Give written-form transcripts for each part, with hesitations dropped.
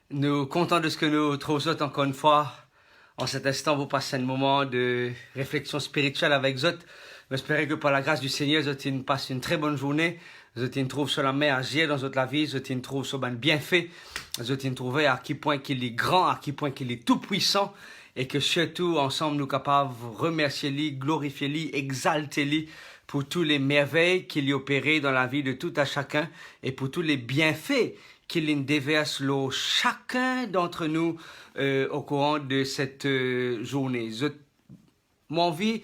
Nous contents de ce que nous trouvons encore une fois. En cet instant, vous passez un moment de réflexion spirituelle avec Zot. J'espère que par la grâce du Seigneur, Zot passe une très bonne journée. Zot trouve sur la main agir dans la vie. Zot trouve sur un bienfait. Zot trouve à quel point qu'il est grand, à quel point qu'il est tout puissant. Et que surtout, ensemble, nous capables de remercier lui, glorifier lui, exalter lui pour tous les merveilles qu'il y opéré dans la vie de tout à chacun et pour tous les bienfaits qu'il déverse chacun d'entre nous au courant de cette journée. Mon vie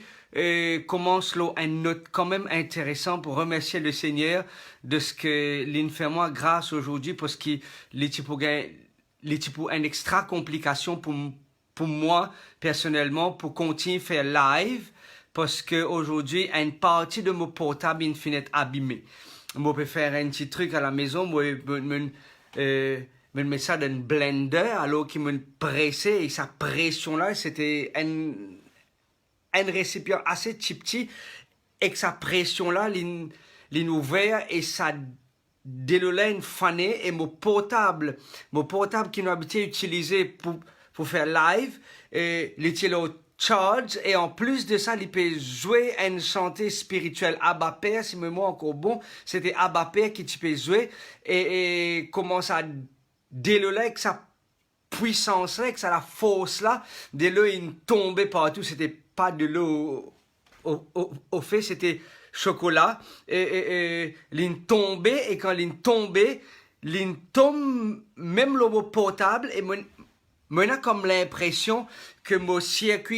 commence une note quand même intéressante pour remercier le Seigneur de ce que l'in fait moi grâce aujourd'hui parce qu'il est pour une extra complication pour moi personnellement pour continuer à faire live parce que aujourd'hui une partie de mon portable est finie abîmée. Moi peux faire un petit truc à la maison, moi me met ça dans un blender alors qu'il me pressait et sa pression là c'était un récipient assez petit et que sa pression là ouvert et ça déroulait une fanée et mon portable qui nous habitait utilisé pour faire live et l'utilise au charge et en plus de ça il peut jouer une chanté spirituelle Abba Père si moi encore bon c'était Abba Père qui tu peux jouer et commence à déloler avec sa puissance là avec sa la force là de l'eau il tombait partout c'était pas de l'eau au fait c'était chocolat et l'in tombait et quand l'in tombait l'in tombe même l'eau potable et moi, j'ai comme l'impression que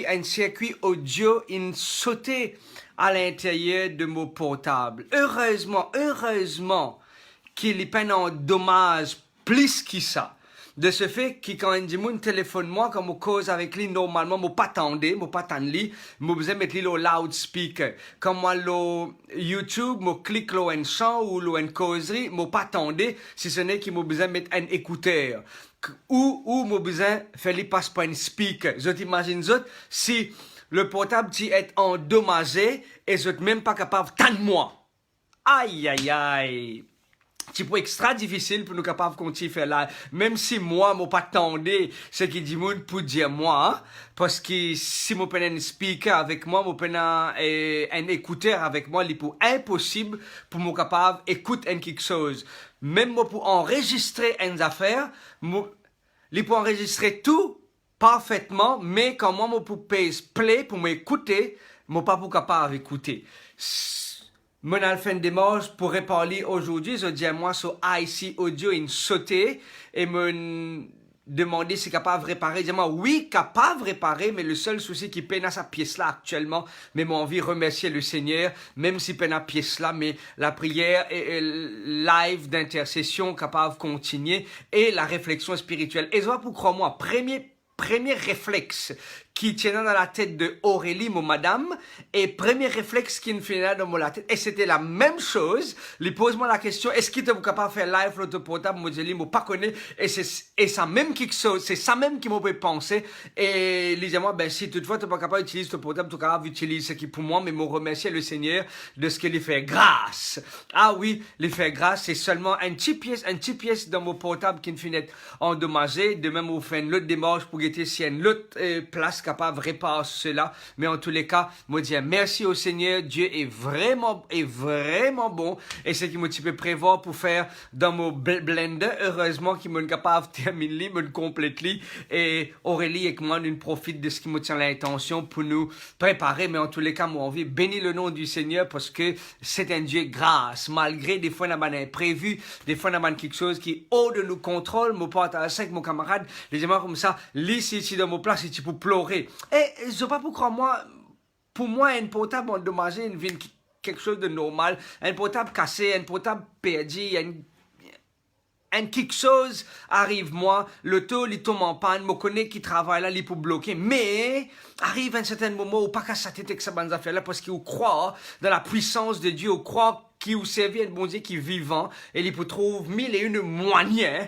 un circuit audio, il sautait à l'intérieur de mon portable. Heureusement, qu'il y a un dommage plus que ça. De ce fait que quand un monde téléphone moi, quand je cause avec lui, normalement, je pas attendre lui, je besoin mettre lui au loudspeaker. Quand moi, le YouTube, je clique là un chant ou là une causerie, je pas attendre si ce n'est que je besoin mettre un écouteur. Ou mon besoin faire passe par un speaker. Je t'imagine si le portable est endommagé et je même pas capable de moi. Aïe aïe aïe. C'est pour extra difficile pour nous capables de continuer faire là. Même si moi, je pas attendais ce qui dit monde pour dire moi, parce que si je prends un speaker avec moi, je prends un écouteur avec moi, il est impossible pour moi capable d'écouter quelque chose. Même moi pour enregistrer une affaire, il peut enregistrer tout parfaitement, mais quand moi, je peux play pour m'écouter, je pas pour capable d'écouter. Mon alpha démarche pour parler aujourd'hui, je dis à moi sur IC Audio une sauté et me demander si capable de réparer. Je dis moi oui, capable de réparer, mais le seul souci qui peine à sa pièce là actuellement, mais mon envie de remercier le Seigneur, même si peine à pièce là, mais la prière et live d'intercession capable de continuer et la réflexion spirituelle. Et je vois pour croire moi, premier réflexe qui tient dans la tête de Aurélie, mon madame, et premier réflexe qui me fait dans la tête. Et c'était la même chose. Il pose-moi la question, est-ce qu'il est capable de faire live l'autre portable? Moi, je dis, moi, pas connaît. Et ça même quelque chose, c'est ça même qui m'a fait penser. Et il dit, moi, ben, si toutefois, tu n'es pas capable d'utiliser ton portable, tu es capable d'utiliser ce qui pour moi, mais me remercier le Seigneur de ce qu'il fait grâce. Ah oui, il fait grâce, c'est seulement un petit pièce dans mon portable qui me finit endommagé. De même, on fait une autre démarche pour guetter si y a une autre place capable de réparer cela. Mais en tous les cas, moi dire merci au Seigneur. Dieu est vraiment bon. Et c'est qui me peut prévoir pour faire dans mon blender. Heureusement qu'il m'a capable de terminer, me compléter. Et Aurélie et que moi, nous profite de ce qui me tient l'intention pour nous préparer. Mais en tous les cas, moi, envie bénir le nom du Seigneur parce que c'est un Dieu grâce. Malgré des fois, on a un imprévu, des fois, on a quelque chose qui est hors de nos contrôles. Mon partage avec mon camarade, les gens comme ça, ici dans mon place, et tu peux pleurer. Et je pas pour croire moi, pour moi, un portable endommagé, une vie quelque chose de normal, un portable cassé, un portable perdu, un quelque chose arrive moi, le taux il tombe en panne, me connaît qui travaille là, il peut bloquer, mais arrive un certain moment où pas qu'à sa tête avec sa bonne affaire là parce qu'il croit dans la puissance de Dieu, il croit qu'il servait un bon Dieu qui est vivant et il peut trouver mille et une moyens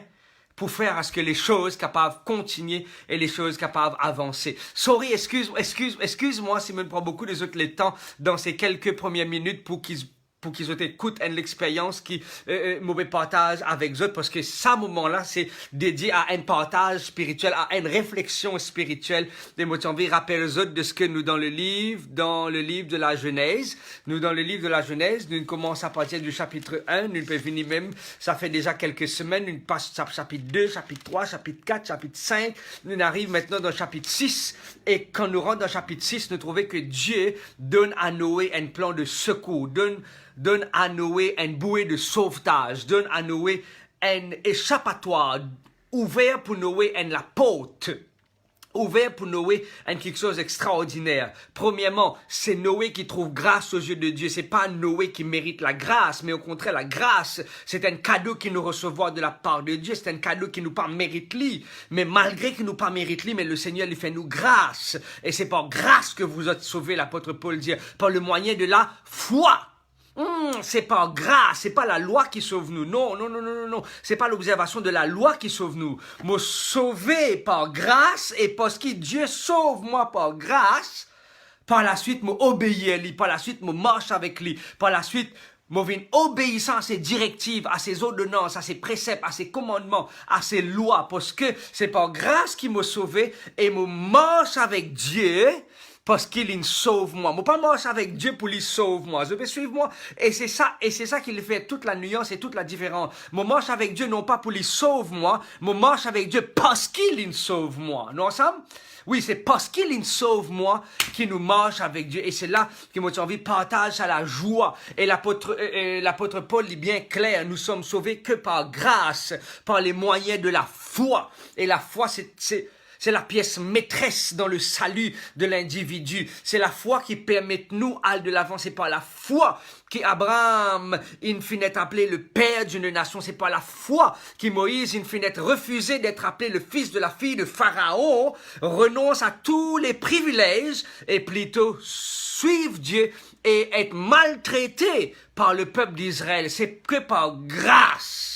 pour faire à ce que les choses capables continuer et les choses capables avancer. Sorry, excuse-moi si je me prends beaucoup des autres les temps dans ces quelques premières minutes pour qu'ils pour qu'ils écoutent l'expérience qui mauvais partage avec eux, parce que ce moment-là, c'est dédié à un partage spirituel, à une réflexion spirituelle. Des mots envie rappelle de ce que nous dans le livre de la Genèse, nous commençons à partir du chapitre 1, nous pouvons venir même, ça fait déjà quelques semaines, nous passons chapitre 2, chapitre 3, chapitre 4, chapitre 5, nous arrivons maintenant dans le chapitre 6, et quand nous rentrons dans le chapitre 6, nous trouvons que Dieu donne à Noé un plan de secours, donne à Noé une bouée de sauvetage, donne à Noé un échappatoire, ouvert pour Noé la porte, ouvert pour Noé quelque chose d'extraordinaire. Premièrement, c'est Noé qui trouve grâce aux yeux de Dieu. C'est pas Noé qui mérite la grâce, mais au contraire, la grâce, c'est un cadeau qui nous recevons de la part de Dieu. C'est un cadeau qui nous pas mérite lui. Mais malgré qu'il nous pas mérite lui, mais le Seigneur lui fait nous grâce. Et c'est par grâce que vous êtes sauvés, l'apôtre Paul dit, par le moyen de la foi. C'est pas grâce, c'est pas la loi qui sauve nous. Non. C'est pas l'observation de la loi qui sauve nous. Me sauver par grâce et parce que Dieu sauve moi par grâce. Par la suite, me obéir à lui. Par la suite, me marche avec lui. Par la suite, me viens obéissant à ses directives, à ses ordonnances, à ses préceptes, à ses commandements, à ses lois. Parce que c'est par grâce qu'il m'a sauvé et me marche avec Dieu. Parce qu'il sauve moi. Je ne pas marcher avec Dieu pour lui sauve moi. Je vais suivre moi. Et c'est ça qui fait toute la nuance et toute la différence. Je marche avec Dieu non pas pour lui sauve moi. Je marche avec Dieu parce qu'il sauve moi. Nous ensemble? Oui, c'est parce qu'il sauve moi qu'il nous marche avec Dieu. Et c'est là que moi, j'ai envie de partager à la joie. Et l'apôtre Paul dit bien clair, nous sommes sauvés que par grâce, par les moyens de la foi. Et la foi, c'est la pièce maîtresse dans le salut de l'individu. C'est la foi qui permet nous aller de l'avant. C'est par la foi qu'Abraham, in fine, est appelé le père d'une nation. C'est par la foi que Moïse, in fine, est refusé d'être appelé le fils de la fille de Pharaon, renonce à tous les privilèges et plutôt suivre Dieu et être maltraité par le peuple d'Israël. C'est que par grâce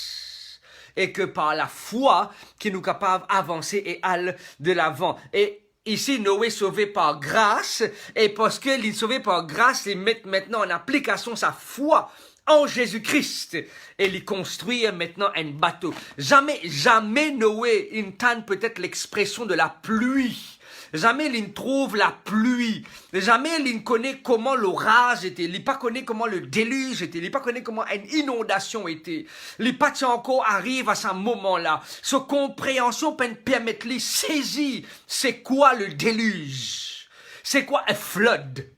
et que par la foi qui nous capable d'avancer et aller de l'avant. Et ici, Noé sauvé par grâce, et parce qu'il est sauvé par grâce, il met maintenant en application sa foi en Jésus-Christ, et il construit maintenant un bateau. Jamais Noé n'entend peut-être l'expression de la pluie. Jamais il trouve la pluie. Jamais il connaît comment l'orage était. Il pas connaît comment le déluge était. Il pas connaît comment une inondation était. Il pas encore arrive à ce moment-là. Sa compréhension peut permettre de saisir c'est quoi le déluge. C'est quoi un flood.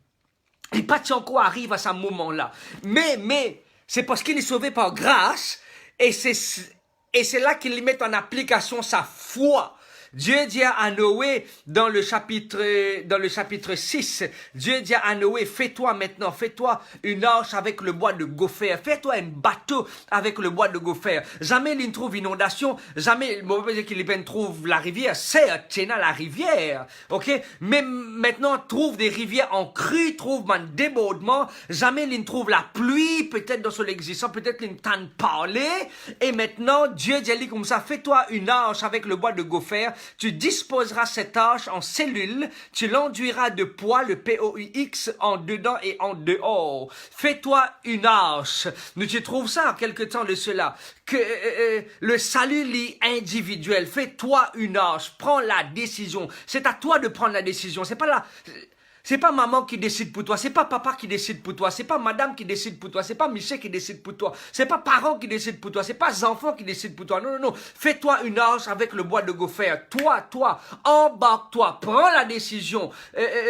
Il pas encore arrive à ce moment-là. Mais c'est parce qu'il est sauvé par grâce et c'est là qu'il met en application sa foi. Dieu dit à Noé dans le chapitre 6, Dieu dit à Noé, fais-toi une arche avec le bois de gopher, fais-toi un bateau avec le bois de gopher. Jamais il trouve inondation, jamais il trouve la rivière, certes, c'est la rivière, ok? Mais maintenant, trouve des rivières en crue, trouve un débordement, jamais il trouve la pluie, peut-être dans son existence, peut-être il t'en parler, et maintenant, Dieu dit comme ça, fais-toi une arche avec le bois de gopher, tu disposeras cette arche en cellules, tu l'enduiras de poids, le POIX, en dedans et en dehors. Fais-toi une arche. Nous tu trouves ça en quelque temps de cela. Que le salut lit individuel. Fais-toi une arche. Prends la décision. C'est à toi de prendre la décision. C'est pas maman qui décide pour toi, c'est pas papa qui décide pour toi, c'est pas madame qui décide pour toi, c'est pas Michel qui décide pour toi, c'est pas parents qui décident pour toi, c'est pas enfants qui décident pour toi. Non. Fais-toi une arche avec le bois de gopher. Toi, embarque-toi, prends la décision,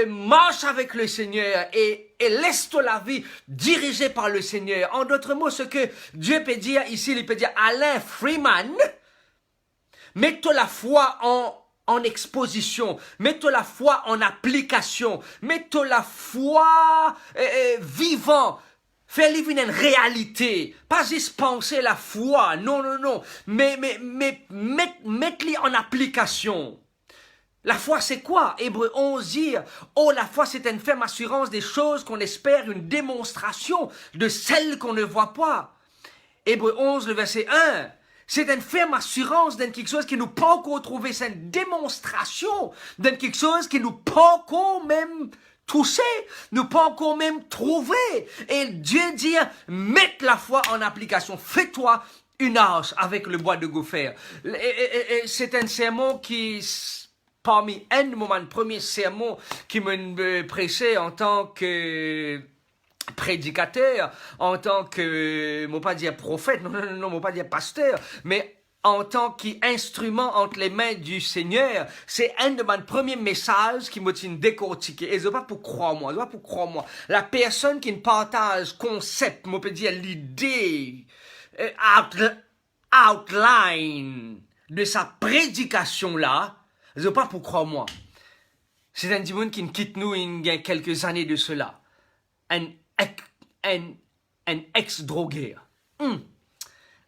marche avec le Seigneur et laisse-toi la vie dirigée par le Seigneur. En d'autres mots, ce que Dieu peut dire ici, il peut dire Alain Freeman, mets-toi la foi en exposition, mettez la foi en application, mettez la foi vivant, fais-le une réalité, pas juste penser la foi, non, mais mettez-le en application. La foi, c'est quoi? Hébreux 11 dit, la foi, c'est une ferme assurance des choses qu'on espère, une démonstration de celles qu'on ne voit pas. Hébreux 11, le verset 1. C'est une ferme assurance de quelque chose qui nous pas encore trouvé. C'est une démonstration de quelque chose qui nous pas encore même touché, nous pas encore même trouvé. Et Dieu dit, mets la foi en application. Fais-toi une arche avec le bois de gopher. Et c'est un sermon qui, parmi un de mon premier sermon qui me prêchait en tant que prédicateur, en tant que, moi pas dire prophète, non, moi pas dire pasteur, mais en tant qu'instrument entre les mains du Seigneur, c'est un de mes premiers messages qui m'a décortiqué. Et c'est pas pour croire moi, c'est pas pour croire moi. La personne qui ne partage concept, moi peut dire l'idée, outline de sa prédication là, c'est pas pour croire moi. C'est un démon qui nous quitte nous il y a quelques années de cela. Un ex-drogué.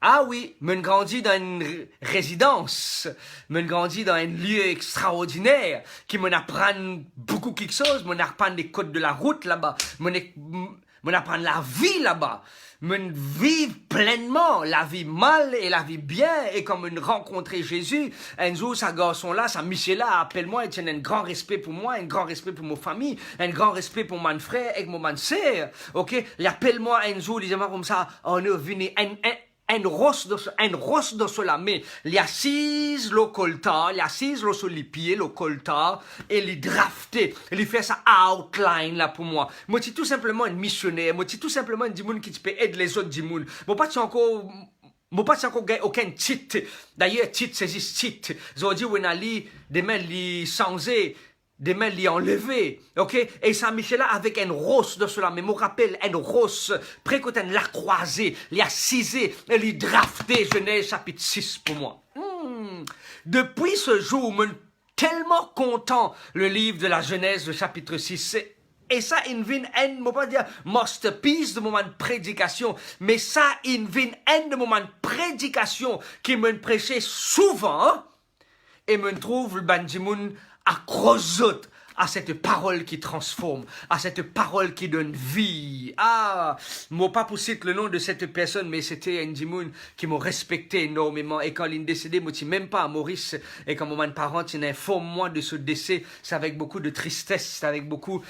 Ah oui, me grandit dans une résidence, me grandit dans un lieu extraordinaire, qui me apprend beaucoup quelque chose, me apprend les codes de la route là-bas, me apprend la vie là-bas, me vivre pleinement, la vie mal et la vie bien, et comme me rencontrer Jésus, un jour, ce garçon-là, ce Michel-là, appelle-moi, et tient un grand respect pour moi, un grand respect pour ma famille, un grand respect pour mon frère et mon sœur, ok? Il appelle-moi un jour, il dit comme ça, on est venu, un rosse de cela, mais il assise le colta, il assise le sur les pieds, le colta, et il drafté, il fait sa outline là pour moi. Moi, c'est tout simplement un missionnaire, moi, c'est tout simplement un démon qui peut aider les autres démons. Moi, pas encore aucun titre. D'ailleurs, titre, c'est juste titre. J'ai dit, on a dit, demain, il changé. Des mains l'y enlevé, ok? Et Saint-Michel-là avec un rose de cela, mais me rappelle un rose, précotant l'a croisé, l'a cisé, l'a drafté, Genèse chapitre 6 pour moi. Depuis ce jour, je suis tellement content le livre de la Genèse, le chapitre 6. Et ça, il vient un, je pas dire masterpiece de moment de prédication, mais ça, il vient un de moment de prédication qui me prêchait souvent, et me trouve le bandimoun à croisot à cette parole qui transforme, à cette parole qui donne vie. Ah, moi pas pour citer le nom de cette personne, mais c'était un démon qui m'a respecté énormément. Et quand il est décédé, moi je même pas à Maurice. Et quand mon parent informe moi de ce décès, c'est avec beaucoup de tristesse, c'est avec beaucoup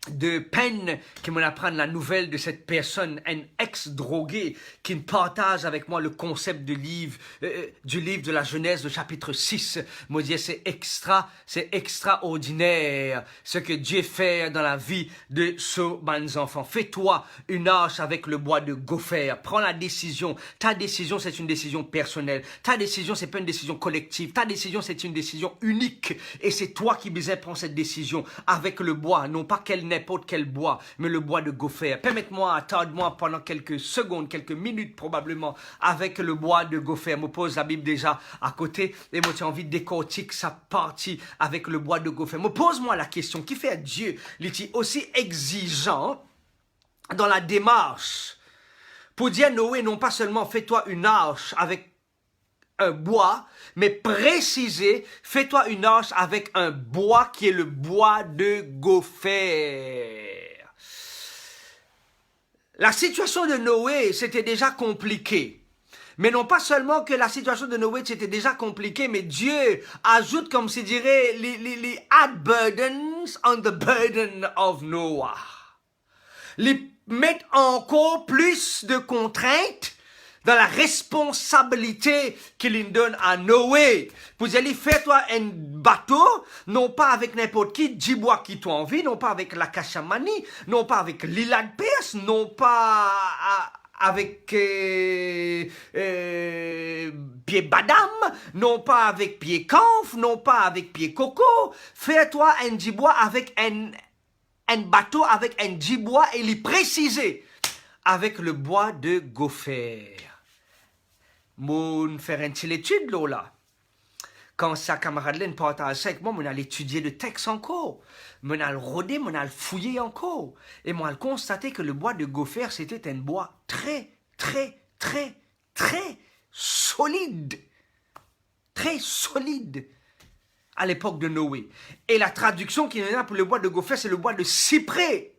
de peine qui m'en apprendre la nouvelle de cette personne, un ex-drogué qui partage avec moi le concept du livre de la Genèse, le chapitre 6. Moi, dire, c'est extraordinaire ce que Dieu fait dans la vie de ces enfants. Fais-toi une arche avec le bois de gopher. Prends la décision. Ta décision, c'est une décision personnelle. Ta décision, c'est pas une décision collective. Ta décision, c'est une décision unique. Et c'est toi qui besoin prendre cette décision avec le bois, non pas n'importe quel bois, mais le bois de gopher. Permettez-moi, attarde-moi pendant quelques secondes, quelques minutes probablement, avec le bois de gopher. Je me pose la Bible déjà à côté et moi j'ai envie de décortiquer sa partie avec le bois de gopher. Me pose-moi la question, qui fait Dieu est aussi exigeant dans la démarche pour dire à Noé, non pas seulement fais-toi une arche avec un bois, mais préciser, fais-toi une arche avec un bois qui est le bois de gopher. La situation de Noé, c'était déjà compliqué. Mais non pas seulement que la situation de Noé, c'était déjà compliqué, mais Dieu ajoute, comme se dirait, les add burdens on the burden of Noah. Les mettre encore plus de contraintes dans la responsabilité qu'il donne à Noé. Vous allez faire toi un bateau, non pas avec n'importe qui, 10 bois qui t'ont envie, non pas avec la cachamanie, non pas avec l'île de Perse, non pas avec pied badam, non pas avec pied canf, non pas avec pied coco. Fais-toi un 10 bois avec un bateau avec un 10 bois et les préciser avec le bois de gopher. Mon faire une petite étude là. Quand sa camarade là partage ça avec moi, on a étudié le texte encore. On a le rodé, on a le fouillé encore. Et moi, j'ai constaté que le bois de gopher, c'était un bois très, très, très, très solide. Très solide à l'époque de Noé. Et la traduction qui est là pour le bois de gopher, c'est le bois de cyprès.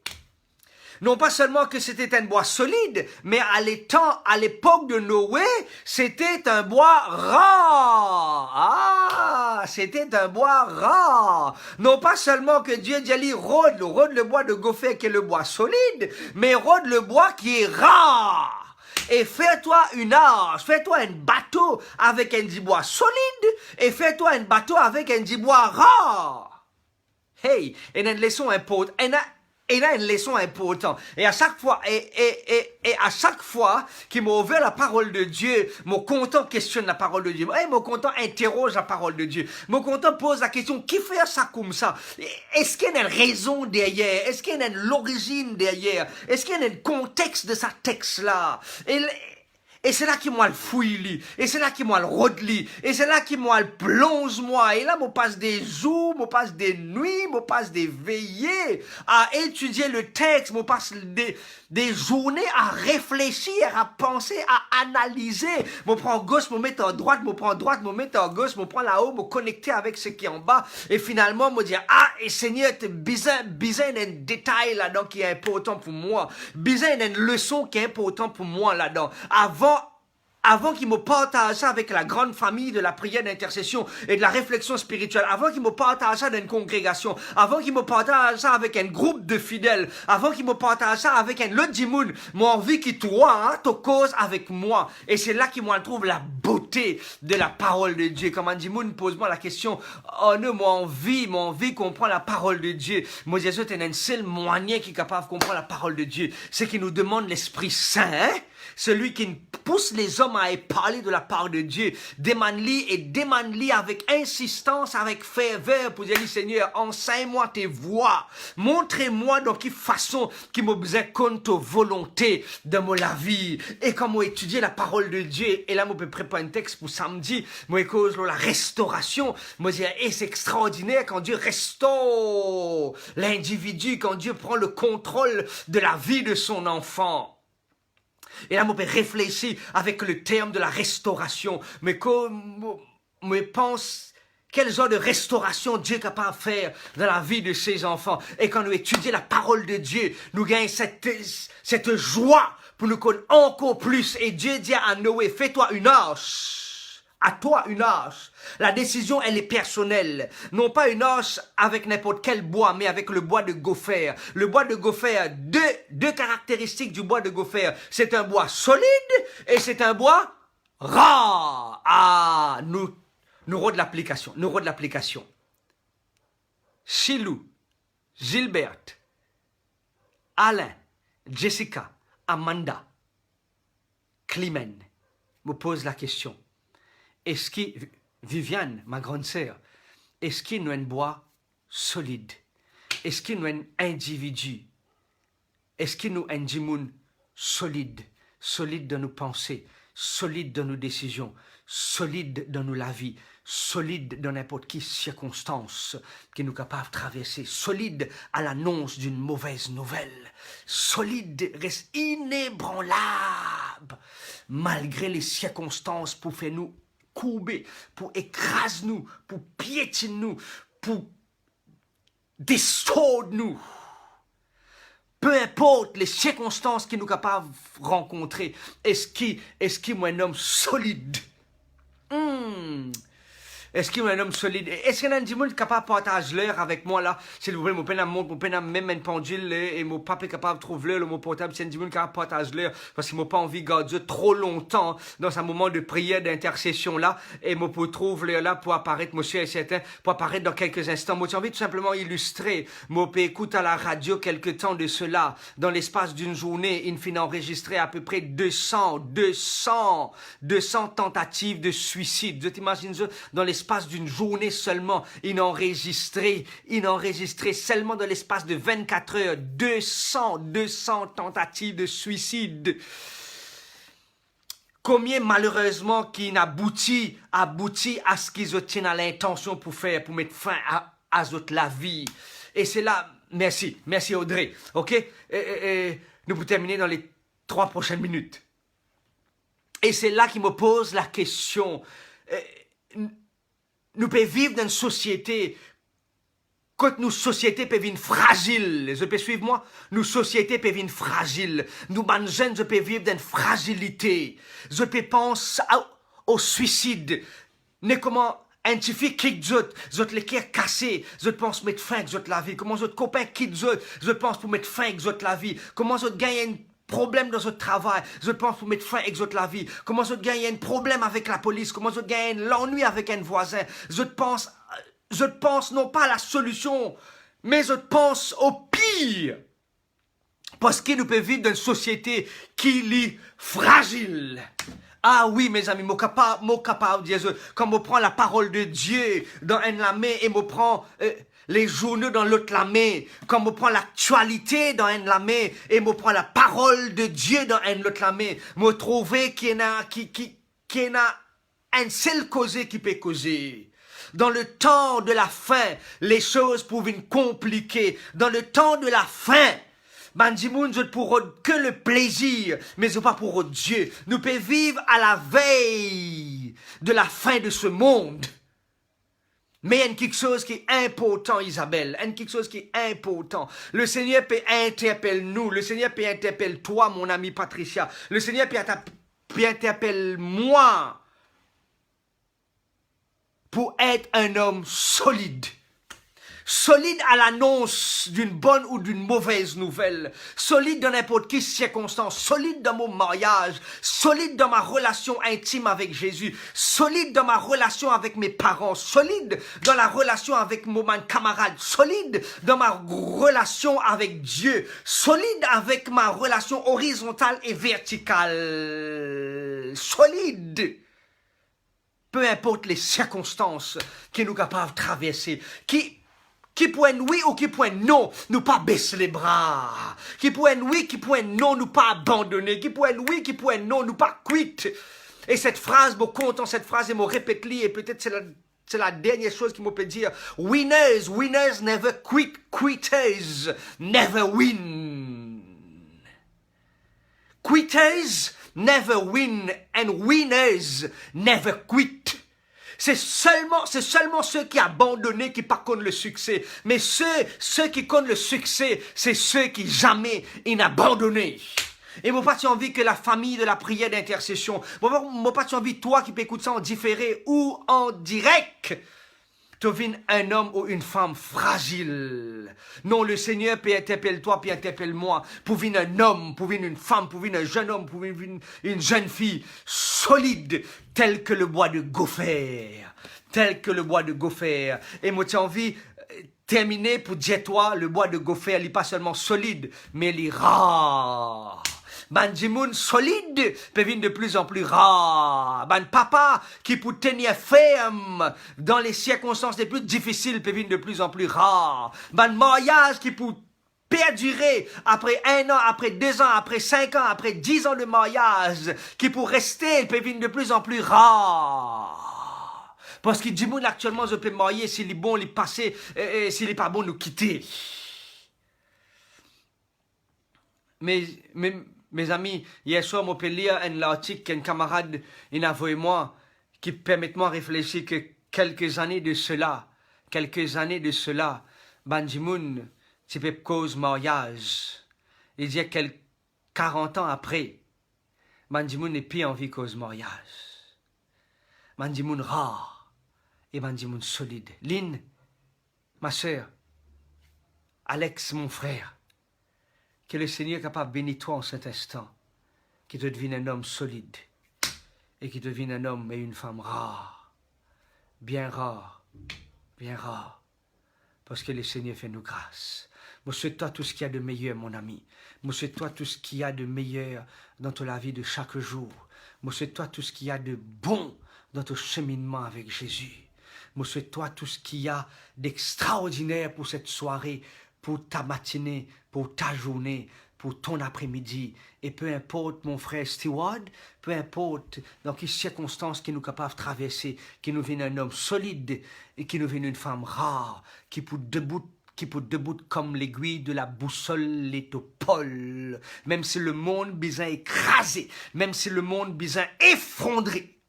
Non pas seulement que c'était un bois solide, mais à l'époque de Noé, c'était un bois rare. Ah, c'était un bois rare. Non pas seulement que Dieu dit rôde le bois de gopher qui est le bois solide, mais rôde le bois qui est rare. Et fais-toi une arche, fais-toi un bateau avec un dit bois solide, et fais-toi un bateau avec un dit bois rare. Hey, et une leçon importante. Et là, une leçon importante. Et à chaque fois, à chaque fois qu'il m'a ouvert la parole de Dieu, mon content questionne la parole de Dieu. Mon content interroge la parole de Dieu. Mon content pose la question, qui fait ça comme ça? Est-ce qu'il y a une raison derrière? Est-ce qu'il y a une l'origine derrière? Est-ce qu'il y a un contexte de sa texte-là? Et c'est là qu'il m'a le fouille, et c'est là qu'il m'a le rodli, et c'est là qu'il m'a le plonge moi. Et là, moi passe des jours, moi passe des nuits, moi passe des veillées à étudier le texte, moi passe des journées à réfléchir, à penser, à analyser. Moi prends gauche, moi mettre en droite, moi prends droite, moi mettre en gauche, moi prends là-haut, moi connecter avec ce qui est en bas. Et finalement, moi dire, et Seigneur, bizarre un détail là-dedans qui est important pour moi. Bizarre une leçon qui est important pour moi là-dedans. Avant qu'il me partage ça avec la grande famille de la prière d'intercession et de la réflexion spirituelle, avant qu'il me partage ça dans une congrégation, avant qu'il me partage ça avec un groupe de fidèles, avant qu'il me partage ça avec un autre dimoun, moi envie qu'il toi, te cause avec moi. Et c'est là qu'il me trouve la beauté de la parole de Dieu. Comme un dimoun pose-moi la question, oh non, moi envie comprendre la parole de Dieu. Moi, Jésus est un seul moyen qui est capable de comprendre la parole de Dieu. C'est qu'il nous demande l'Esprit Saint, hein? Celui qui pousse les hommes à parler de la part de Dieu. Demande-lui avec insistance, avec ferveur pour dire, Seigneur, enseigne-moi tes voies. Montrez-moi dans quelle façon qui me besoin compte ta volonté de la vie. Et quand moi étudier la parole de Dieu, et là, moi peux préparer un texte pour samedi, moi cause la restauration. Moi dire, c'est extraordinaire quand Dieu restaure l'individu, quand Dieu prend le contrôle de la vie de son enfant. Et là, on peut réfléchir avec le terme de la restauration. Mais comme je pense, quel genre de restauration Dieu est capable de faire dans la vie de ses enfants. Et quand nous étudions la parole de Dieu, nous gagnons cette joie pour nous connaître encore plus. Et Dieu dit à Noé, fais-toi une arche. À toi une arche. La décision, elle est personnelle. Non pas une arche avec n'importe quel bois, mais avec le bois de gopher. Le bois de gopher, deux caractéristiques du bois de gopher. C'est un bois solide et c'est un bois rare. Nous rôde l'application. Chilou, Gilberte, Alain, Jessica, Amanda, Climène me pose la question. Est-ce que, Viviane, ma grande sœur, est-ce qu'il y a un bois solide? Est-ce qu'il y a un individu? Est-ce qu'il y a un djimoun solide? Solide dans nos pensées, solide dans nos décisions, solide dans nos la vie, solide dans n'importe quelle circonstance qui nous capable de traverser, solide à l'annonce d'une mauvaise nouvelle, solide, reste inébranlable, malgré les circonstances pour faire nous courber, pour écraser nous, pour piétiner nous, pour descendre nous. Peu importe les circonstances qui nous capables de rencontrer, est-ce qu'il est un homme solide? Est-ce qu'il y a un homme solide? Est-ce qu'il y a un monde capable de partager l'heure avec moi là? S'il vous plaît, mon père même une pendule et mon papa est capable de trouver l'heure, mon portable, c'est un monde capable de partager l'heure parce qu'il m'a pas envie de garder Dieu trop longtemps dans un moment de prière, d'intercession là et moi pour trouver l'heure là pour apparaître, monsieur est certain, pour apparaître dans quelques instants. Moi j'ai envie de tout simplement illustrer. Moi écoute à la radio quelque temps de cela, dans l'espace d'une journée, il finit enregistré à peu près 200 tentatives de suicide. Je t'imagine ça dans l'espace d'une journée seulement, il enregistrait seulement dans l'espace de 24 heures, 200 tentatives de suicide. Combien malheureusement qui n'aboutit à ce qu'ils obtiennent à l'intention pour mettre fin à la vie. Et c'est là, merci Audrey, ok? Et nous pouvons terminer dans les 3 prochaines minutes. Et c'est là qu'il me pose la question. Nous pouvons vivre dans une société, quand nos sociétés peuvent vivre fragiles, vous pouvez suivre moi? Nos sociétés peuvent vivre fragiles. Nous, les jeunes, peuvent vivre dans une fragilité. Je peux penser au suicide. Mais comment identifier qui vous les cœurs cassés, vous pensez mettre fin avec la vie, comment votre copain quitte vous pensez pour mettre fin avec la vie, comment vous gagnez un problème dans votre travail, vous pensez pour mettre fin avec la vie, comment vous gagnez un problème avec la police, comment vous gagnez l'ennui avec un voisin, je pense non pas à la solution, mais je pense au pire. Parce que nous pouvons vivre dans une société qui est fragile. Ah oui, mes amis, moi capable de dire, quand je prends la parole de Dieu dans une la main et je prends les journaux dans l'autre la main, quand je prends l'actualité dans une la main et je prends la parole de Dieu dans une autre la main, je trouve qu'il y a un seul causé qui peut causer. Dans le temps de la fin, les choses peuvent être compliquées. Dans le temps de la fin, Bandimoun, je pour que le plaisir, mais ce pas pour Dieu. Nous pouvons vivre à la veille de la fin de ce monde. Mais il y a quelque chose qui est important, Isabelle. Il y a quelque chose qui est important. Le Seigneur peut interpeller nous. Le Seigneur peut interpeller toi, mon ami Patricia. Le Seigneur peut interpeller moi pour être un homme solide. Solide à l'annonce d'une bonne ou d'une mauvaise nouvelle, solide dans n'importe quelle circonstance, solide dans mon mariage, solide dans ma relation intime avec Jésus, solide dans ma relation avec mes parents, solide dans la relation avec mon camarade, solide dans ma relation avec Dieu, solide avec ma relation horizontale et verticale, solide. Peu importe les circonstances que nous sommes capables de traverser, qui point oui ou qui point non, nous pas baisser les bras. Qui point oui, qui point non, nous pas abandonner. Qui point oui, qui point non, nous pas quitter. Et cette phrase, je content cette phrase et je répète et peut-être c'est la dernière chose qu'il me peut dire. Winners never quit, quitters never win. Quitters never win and winners never quit. C'est seulement ceux qui abandonnent qui pas connaissent le succès. Mais ceux qui connaissent le succès, c'est ceux qui jamais n'abandonné. Et moi pas envie que la famille de la prière d'intercession, moi pas envie toi qui peux écouter ça en différé ou en direct, tu deviens un homme ou une femme fragile. Non, le Seigneur peut interpeller toi, peut interpeller moi, pour venir un homme, pour venir une femme, pour venir un jeune homme, pour venir une jeune fille solide, tel que le bois de gopher. Tel que le bois de gopher. Et moi, tu as envie terminer pour dire toi, le bois de gopher, il n'est pas seulement solide, mais il est rare. Bandimoun solide peut venir de plus en plus rare. Ban papa qui peut tenir ferme dans les circonstances les plus difficiles peut venir de plus en plus rare. Ban mariage qui peut perdurer après 1 an, après 2 ans, après 5 ans, après 10 ans de mariage, qui peut rester peut venir de plus en plus rare. Parce qu'il dit, actuellement, je peux me marier, s'il est bon, il passer, s'il n'est pas bon, nous quitter. Mes amis, hier soir, je peux lire un article qu'un camarade a envoyé moi, qui permet de réfléchir que quelques années de cela, Banjimoun, c'est peut cause mariage. Il dit que 40 ans après, Banjimoun n'est plus en vie cause mariage. Banjimoun rare et Banjimoun solide. Lynn, ma soeur, Alex, mon frère, que le Seigneur est capable de bénir toi en cet instant, qui te devienne un homme solide et qui devienne un homme et une femme rare, bien rare, parce que le Seigneur fait nous grâce. Moi, souhaite-toi tout ce qu'il y a de meilleur, mon ami. Moi, souhaite-toi tout ce qu'il y a de meilleur dans ta vie de chaque jour. Moi, souhaite-toi tout ce qu'il y a de bon dans ton cheminement avec Jésus. Moi, souhaite-toi tout ce qu'il y a d'extraordinaire pour cette soirée, pour ta matinée, pour ta journée, pour ton après-midi. Et peu importe, mon frère Stewart, peu importe dans quelles circonstances qui nous capables de traverser, qui nous vienne un homme solide et qui nous vienne une femme rare, qui peut debout comme l'aiguille de la boussole l'étopole. Même si le monde bizarre écrasé, même si le monde bizarre effondré,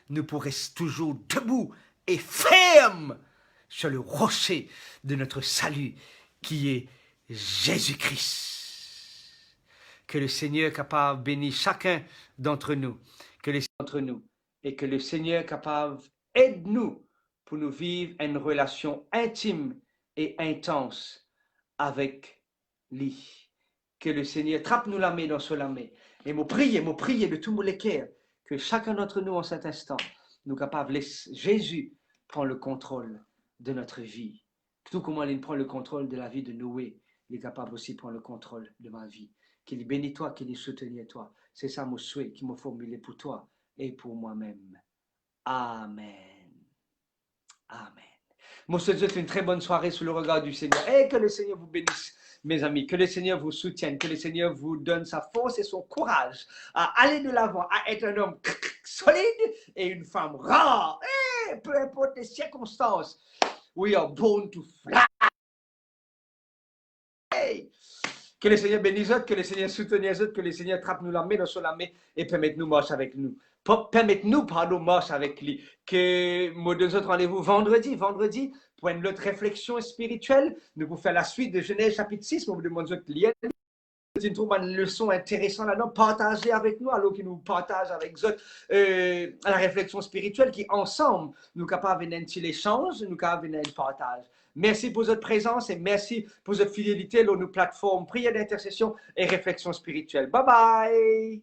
nous pourrons toujours debout et ferme sur le rocher de notre salut, qui est Jésus-Christ. Que le Seigneur capable bénir chacun d'entre nous, et que le Seigneur capable aide-nous pour nous vivre une relation intime et intense avec lui. Que le Seigneur trappe nous la main dans la main. Et moi prier de tout mon cœur que chacun d'entre nous en cet instant, nous capables de laisser Jésus prendre le contrôle de notre vie. Tout comme il prend le contrôle de la vie de Noé, il est capable aussi de prendre le contrôle de ma vie. Qu'il bénisse toi, qu'il soutienne toi. C'est ça mon souhait qui m'a formulé pour toi et pour moi-même. Amen. Amen. Moi, je te souhaite une très bonne soirée sous le regard du Seigneur. Et que le Seigneur vous bénisse, mes amis. Que le Seigneur vous soutienne. Que le Seigneur vous donne sa force et son courage à aller de l'avant, à être un homme solide et une femme rare. Et peu importe les circonstances. We are born to fly. Que le Seigneur bénisse, que le Seigneur soutienne, que le Seigneur trappe nous la main dans la main et permette-nous marcher avec nous. Permette-nous, pardon, marcher avec lui. Que nous deux autres rendez-vous vendredi pour une autre réflexion spirituelle. Nous vous faire la suite de Genèse chapitre 6. Nous vous demandons de lire. Si vous trouvez une leçon intéressante là-dedans, partagez avec nous, alors qu'ils nous partagent avec eux la réflexion spirituelle, qui ensemble, nous capables d'un petit échange, nous capables d'un partage. Merci pour votre présence et merci pour votre fidélité dans nos plateformes prière d'intercession et réflexion spirituelle. Bye bye!